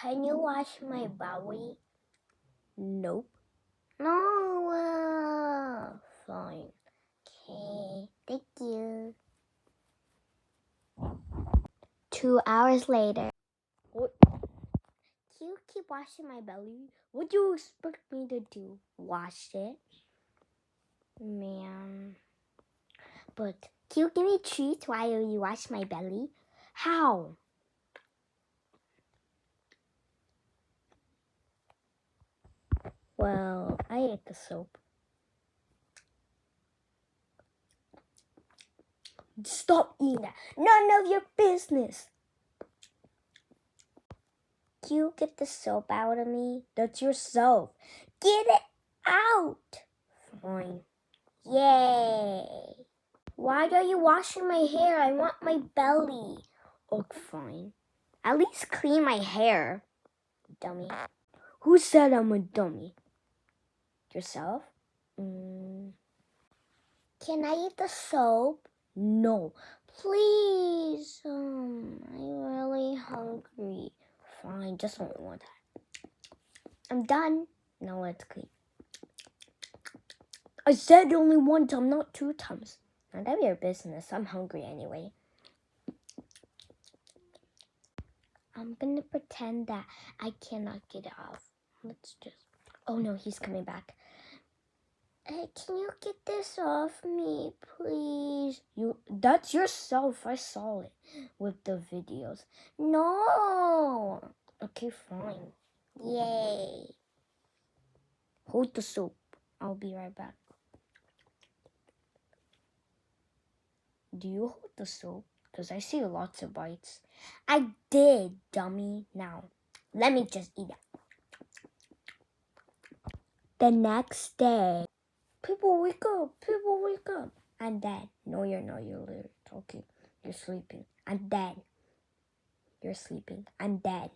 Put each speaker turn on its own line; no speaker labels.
Can you wash my belly?
Nope.
No. Fine. Okay. Thank you. 2 hours later.
What?
Can you keep washing my belly? What do you expect me to do? Wash it? Man. But can you give me treats while you wash my belly? How?
Well, I ate the soap.
Stop eating that. None of your business. Can you get the soap out of me?
That's your soap.
Get it out.
Fine.
Yay. Why are you washing my hair? I want my belly.
Okay, fine.
At least clean my hair, dummy.
Who said I'm a dummy?
Yourself?
Mm,
Can I eat the soap?
no.
Please. I'm really hungry.
Fine, just only one time.
I'm done.
Now let's clean. I said only one time, not 2 times.
None of your business. I'm hungry anyway. I'm gonna pretend that I cannot get it off. Let's just... Oh no, he's coming back. Hey, can you get this off me, please?
That's yourself. I saw it with the videos.
No.
Okay, fine.
Yay.
Hold the soap. I'll be right back. Do you hold the soap? Because I see lots of bites.
I did, dummy. Now, let me just eat it. The next day,
People wake up. People wake up.
I'm dead.
No, you're not. You're literally talking. You're sleeping.
I'm dead.
You're sleeping.
I'm dead.